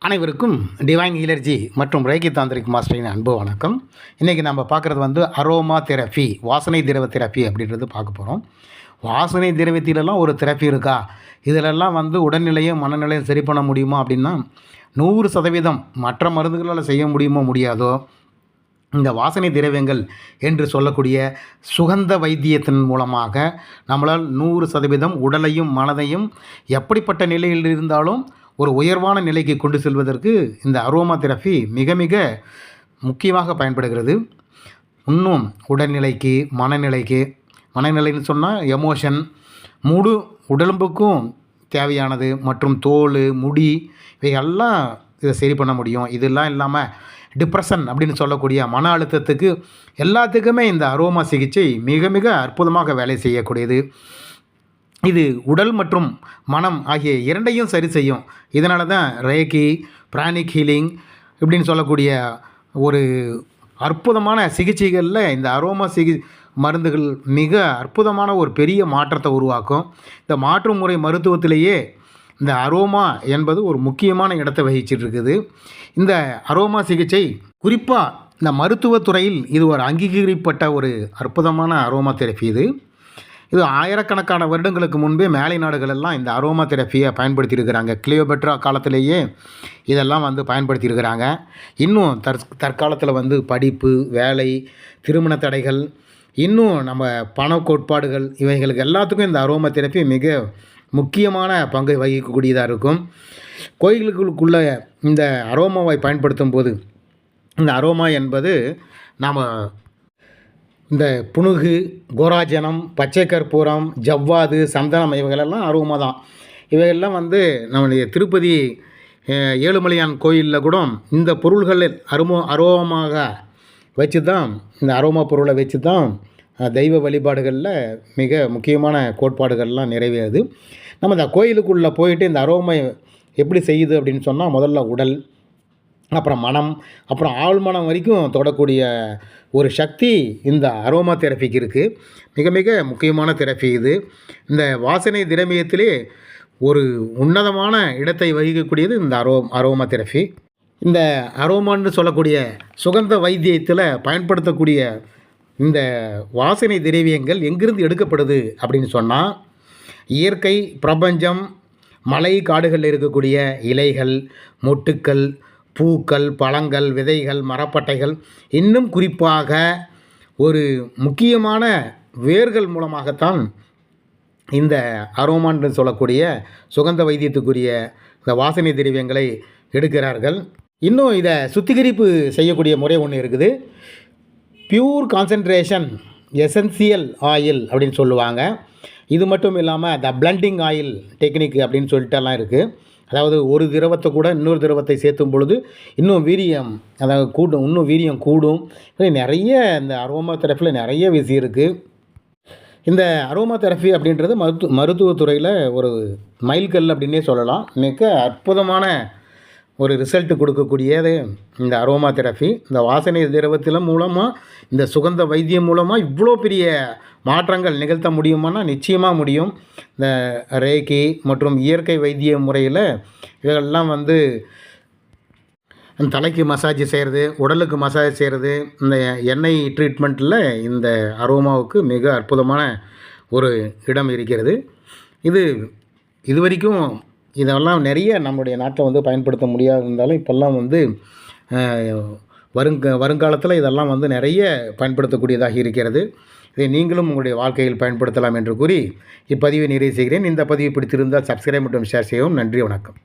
அனைவருக்கும் டிவைன் ஹீலர்ஜி மற்றும் ரேகி தாந்திரிக் மாஸ்டரின் அன்பு வணக்கம். இன்றைக்கி நம்ம பார்க்குறது வந்து அரோமா தெரப்பி, வாசனை திரவ தெரப்பி அப்படின்றது பார்க்க போகிறோம். வாசனை திரவத்திலெல்லாம் ஒரு தெரப்பி இருக்கா? இதிலெல்லாம் வந்து உடல்நிலையும் மனநிலையும் சரி பண்ண முடியுமா அப்படின்னா 100% மற்ற மருந்துகளால் செய்ய முடியுமோ முடியாதோ, இந்த வாசனை திரவியங்கள் என்று சொல்லக்கூடிய சுகந்த வைத்தியத்தின் மூலமாக நம்மளால் 100% உடலையும் மனதையும் எப்படிப்பட்ட நிலையில் இருந்தாலும் ஒரு உயர்வான நிலைக்கு கொண்டு செல்வதற்கு இந்த அரோமா தெரப்பி மிக மிக முக்கியமாக பயன்படுகிறது. இன்னும் உடல்நிலைக்கு மனநிலைன்னு சொன்னால் எமோஷன், முழு உடம்புக்கும் தேவையானது மற்றும் தோல், முடி இவையெல்லாம் இதை சரி பண்ண முடியும். இதெல்லாம் இல்லாமல் டிப்ரெஷன் அப்படின்னு சொல்லக்கூடிய மன அழுத்தத்துக்கு எல்லாத்துக்குமே இந்த அரோமா சிகிச்சை மிக மிக அற்புதமாக வேலை செய்யக்கூடியது. இது உடல் மற்றும் மனம் ஆகிய இரண்டையும் சரி செய்யும். இதனால தான் ரேக்கி, பிராணிக் ஹீலிங் இப்படின்னு சொல்லக்கூடிய ஒரு அற்புதமான சிகிச்சைகளில் இந்த அரோமா மருந்துகள் மிக அற்புதமான ஒரு பெரிய மாற்றத்தை உருவாக்கும். இந்த மாற்று முறை மருத்துவத்திலேயே இந்த அரோமா என்பது ஒரு முக்கியமான இடத்தை வகிச்சிட்ருக்குது. இந்த அரோமா சிகிச்சை குறிப்பாக இந்த மருத்துவத்துறையில் இது ஒரு அங்கீகரிக்கப்பட்ட ஒரு அற்புதமான அரோமா தெரப்பி. இது ஆயிரக்கணக்கான வருடங்களுக்கு முன்பே மேலை நாடுகளெல்லாம் இந்த அரோமா தெரப்பியை பயன்படுத்தியிருக்கிறாங்க. கிளியோபெட்ரா காலத்திலேயே இதெல்லாம் வந்து பயன்படுத்தியிருக்கிறாங்க. இன்னும் தற்காலத்தில் வந்து படிப்பு, வேலை, திருமண தடைகள், இன்னும் நம்ம பண கோட்பாடுகள் இவைகளுக்கு எல்லாத்துக்கும் இந்த அரோமா தெரப்பி மிக முக்கியமான பங்கை வகிக்கக்கூடியதாக இருக்கும். கோயில்களுக்குள்ள இந்த அரோமாவை பயன்படுத்தும் போது இந்த அரோமா என்பது நாம் இந்த புனுகு, கோராஜனம், பச்சை கற்பூரம், ஜவ்வாது, சந்தனம் இவைகளெல்லாம் அரோமா தான். இவைகள்லாம் வந்து நம்முடைய திருப்பதி ஏழுமலையான் கோயிலில் கூட இந்த பொருள்கள் அரோமாக வச்சு தான், இந்த அரோமா பொருளை வச்சு தான் தெய்வ வழிபாடுகளில் மிக முக்கியமான கோட்பாடுகள்லாம் நிறைவேறுது. நம்ம இந்த கோயிலுக்குள்ளே போயிட்டு இந்த அரோமா எப்படி செய்யுது அப்படின்னு சொன்னால், முதல்ல உடல், அப்புறம் மனம், அப்புறம் ஆழ்மனம் வரைக்கும் தொடக்கூடிய ஒரு சக்தி இந்த அரோமா தெரப்பிக்கு இருக்குது. மிக மிக முக்கியமான தெரப்பி இது. இந்த வாசனை திரவியத்திலே ஒரு உன்னதமான இடத்தை வகிக்கக்கூடியது இந்த அரோமா தெரப்பி. இந்த அரோமான்னு சொல்லக்கூடிய சுகந்த வைத்தியத்தில் பயன்படுத்தக்கூடிய இந்த வாசனை திரவியங்கள் எங்கிருந்து எடுக்கப்படுது அப்படின்னு சொன்னால், இயற்கை பிரபஞ்சம், மலை காடுகளில் இருக்கக்கூடிய இலைகள், மொட்டுக்கள், பூக்கள், பழங்கள், விதைகள், மரப்பட்டைகள், இன்னும் குறிப்பாக ஒரு முக்கியமான வேர்கள் மூலமாகத்தான் இந்த அரோமான்னு சொல்லக்கூடிய சுகந்த வைத்தியத்துக்குரிய இந்த வாசனை திரவியங்களை எடுக்கிறார்கள். இன்னும் இதை சுத்திகரிப்பு செய்யக்கூடிய முறை ஒன்று இருக்குது. பியூர் கான்சன்ட்ரேஷன் எசென்சியல் ஆயில் அப்படின்னு சொல்லுவாங்க. இது மட்டும் இல்லாமல் த பிளண்டிங் ஆயில் டெக்னிக் அப்படின்னு சொல்லிட்டுலாம் இருக்குது. அதாவது ஒரு திரவத்தை கூட இன்னொரு திரவத்தை சேர்த்தும் பொழுது இன்னும் வீரியம், அதாவது இன்னும் வீரியம் கூடும். நிறைய இந்த அரோமா தெரப்பியில் நிறைய விஷயம் இருக்குது. இந்த அரோமா தெரப்பி அப்படின்றது மருத்துவத்துறையில் ஒரு மைல்கல் அப்படின்னே சொல்லலாம். மிக அற்புதமான ஒரு ரிசல்ட் கொடுக்கக்கூடியது இந்த அரோமா தெரப்பி. இந்த வாசனை திரவத்தின் மூலமாக, இந்த சுகந்த வைத்தியம் மூலமாக இவ்வளோ பெரிய மாற்றங்கள் நிகழ்த்த முடியுமானா நிச்சயமாக முடியும். இந்த ரேக்கி மற்றும் இயற்கை வைத்திய முறையில் இதெல்லாம் வந்து தலைக்கு மசாஜ் செய்கிறது, உடலுக்கு மசாஜ் செய்கிறது, இந்த எண்ணெய் ட்ரீட்மெண்ட்டில் இந்த அரோமாவுக்கு மிக அற்புதமான ஒரு இடம் இருக்கிறது. இது வரைக்கும் இதெல்லாம் நிறைய நம்முடைய நாட்டில் வந்து பயன்படுத்த முடியாது இருந்தாலும் இப்போல்லாம் வந்து வருங்காலத்தில் இதெல்லாம் வந்து நிறைய பயன்படுத்தக்கூடியதாக இருக்கிறது. இதை நீங்களும் உங்களுடைய வாழ்க்கையில் பயன்படுத்தலாம் என்று கூறி இப்பதிவை நிறைவு செய்கிறேன். இந்த பதிவு பிடித்திருந்தால் சப்ஸ்கிரைப் மற்றும் ஷேர் செய்யவும். நன்றி, வணக்கம்.